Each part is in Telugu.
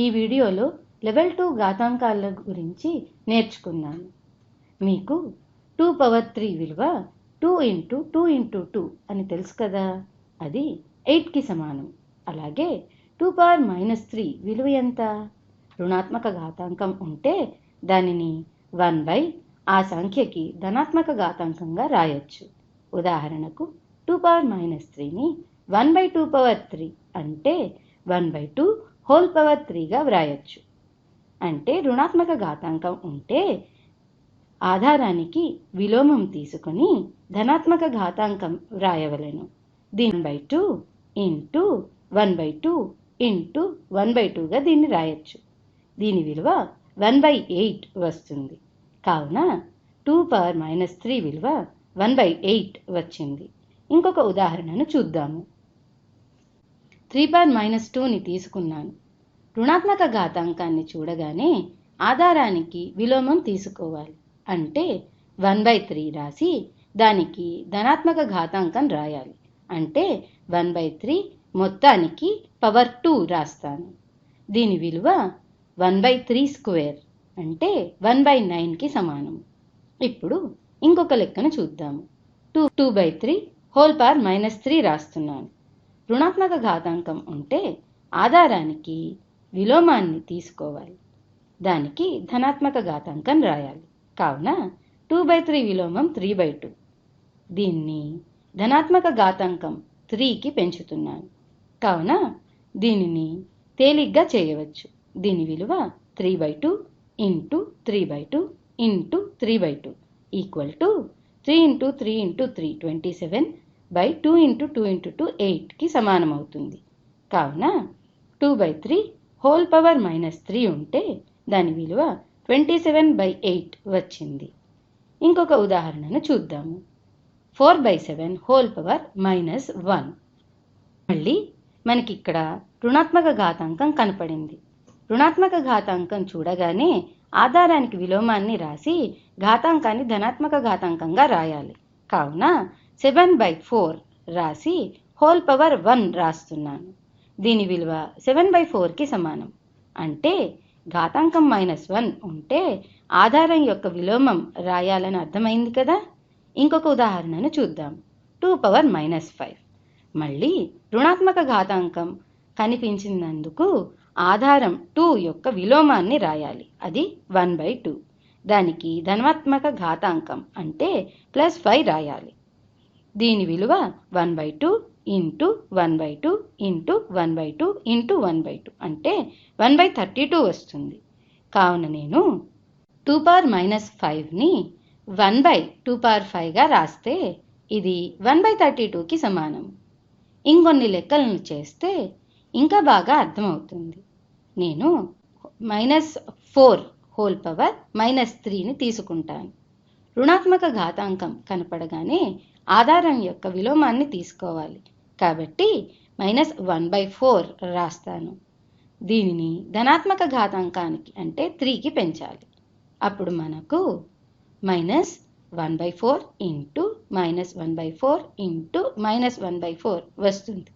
ఈ వీడియోలో లెవెల్ 2 ఘాతాంకాల గురించి నేర్చుకున్నాను. మీకు 2 పవర్ 3 విలువ 2 ఇంటూ 2 ఇంటూ 2 అని తెలుసు కదా, అది 8కి సమానం. అలాగే 2 పవర్ -3 విలువ ఎంత? రుణాత్మక ఘాతాంకం ఉంటే దానిని 1 ఆ సంఖ్యకి ధనాత్మక ఘాతాంకంగా రాయొచ్చు. ఉదాహరణకు 2 పవర్ -3ని 1/2 పవర్ 3 అంటే 1/2 హోల్ పవర్ 3గా వ్రాయొచ్చు. అంటే రుణాత్మక ఘాతాంకం ఉంటే ఆధారానికి విలోమం తీసుకొని ధనాత్మక ఘాతాంకం వ్రాయవలెను. దీని 1/2 ఇంటూ 1/2 ఇంటూ 1/2గా దీన్ని రాయొచ్చు. దీని విలువ 1/8 వస్తుంది. కావున 2 పవర్ -3 విలువ 1/8 వచ్చింది. ఇంకొక ఉదాహరణను చూద్దాము. 3 పవర్ -2ని తీసుకున్నాను. రుణాత్మక ఘాతాంకాన్ని చూడగానే ఆధారానికి విలోమం తీసుకోవాలి. అంటే 1/3 రాసి దానికి ధనాత్మక ఘాతాంకం రాయాలి. అంటే 1/3 మొత్తానికి పవర్ 2 రాస్తాను. దీని విలువ 1/3² అంటే 1/9కి సమానం. ఇప్పుడు ఇంకొక లెక్కను చూద్దాము. 2/3 హోల్ పవర్ -3 రాస్తున్నాను. రుణాత్మక ఘాతాంకం ఉంటే ఆధారానికి విలోమాన్ని తీసుకోవాలి. దానికి ధనాత్మక ఘాతాంకం రాయాలి. కావున 2/3 విలోమం 3/2. దీన్ని ధనాత్మక ఘాతాంకం 3కి పెంచుతున్నాను. కావున దీనిని తేలిగ్గా చేయవచ్చు. దీని విలువ 3/2 into 3/2 into 3/2 equal to 3 into 3 into 3 27/2 into 2 into 2 8కి సమానం అవుతుంది. కావున 2/3 హోల్ పవర్ -3 ఉంటే దాని విలువ 27/8 వచ్చింది. ఇంకొక ఉదాహరణను చూద్దాము. 4/7 హోల్ పవర్ -1. మళ్ళీ మనకిక్కడ రుణాత్మక ఘాతాంకం కనపడింది. రుణాత్మక ఘాతాంకం చూడగానే ఆధారానికి విలోమాన్ని రాసి ఘాతాంకాన్ని ధనాత్మక ఘాతాంకంగా రాయాలి. కావున 7/4 రాసి హోల్ పవర్ 1 రాస్తున్నాను. దీని విలువ 7/4కి సమానం. అంటే ఘాతాంకం -1 ఉంటే ఆధారం యొక్క విలోమం రాయాలని అర్థమైంది కదా. ఇంకొక ఉదాహరణను చూద్దాం. 2 పవర్ -5. మళ్ళీ రుణాత్మక ఘాతాంకం కనిపించినందుకు ఆధారం 2 యొక్క విలోమాన్ని రాయాలి. అది 1/2. దానికి ధనాత్మక ఘాతాంకం అంటే +5 రాయాలి. దీని విలువ 1/2 ఇంటూ 1/2 ఇంటూ 1/2 ఇంటూ 1/2 అంటే 1/32 వస్తుంది. కావున నేను 2 పవర్ -5ని 1/2 పవర్ 5గా రాస్తే ఇది 1/32కి సమానం. ఇంకొన్ని లెక్కలను చేస్తే ఇంకా బాగా అర్థమవుతుంది. నేను -4 హోల్ పవర్ -3ని తీసుకుంటాను. రుణాత్మక ఘాతాంకం కనపడగానే ఆధారం యొక్క విలోమాన్ని తీసుకోవాలి. కాబట్టి -1/4 రాస్తాను. దీనిని ధనాత్మక ఘాతాంకానికి అంటే 3కి పెంచాలి. అప్పుడు మనకు -1/4 ఇంటూ -1/4 ఇంటూ -1/4 వస్తుంది.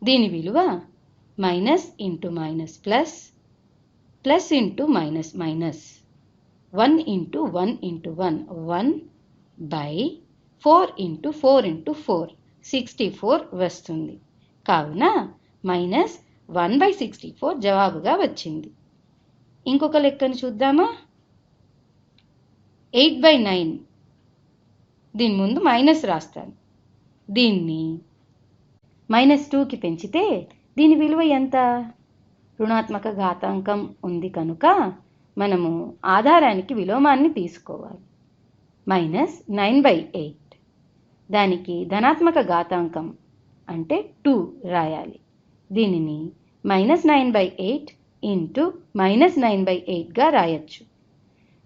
దీని విలువ minus into minus plus, plus into minus minus, 1 into 1 into 1 1/4 into 4 into 4 64 వస్తుంది. కావున -1/64 జవాబుగా వచ్చింది. ఇంకొక లెక్కను చూద్దామా. 8/9 దీని ముందు మైనస్ రాస్తాను. దీన్ని -2కి పెంచితే దీని విలువ ఎంత? రుణాత్మక ఘాతాంకం ఉంది కనుక మనము ఆధారానికి విలోమాన్ని తీసుకోవాలి. -9/8 దానికి ధనాత్మక ఘాతాంకం అంటే 2 రాయాలి. దీనిని -9/8 ఇంటూ -9/8గా రాయొచ్చు.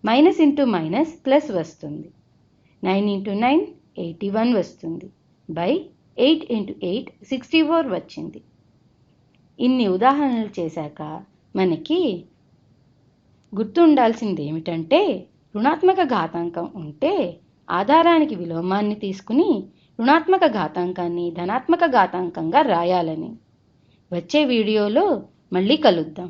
మైనస్ ఇంటూ మైనస్ ప్లస్ వస్తుంది. 9 ఇంటూ 9 81 వస్తుంది. 8 ఇంటూ 8 64 వచ్చింది. ఇన్ని ఉదాహరణలు చేశాక మనకి గుర్తుండాల్సింది ఏమిటంటే రుణాత్మక ఘాతాంకం ఉంటే ఆధారానికి విలోమాన్ని తీసుకుని రుణాత్మక ఘాతాంకాన్ని ధనాత్మక ఘాతాంకంగా రాయాలని. వచ్చే వీడియోలో మళ్ళీ కలుద్దాం.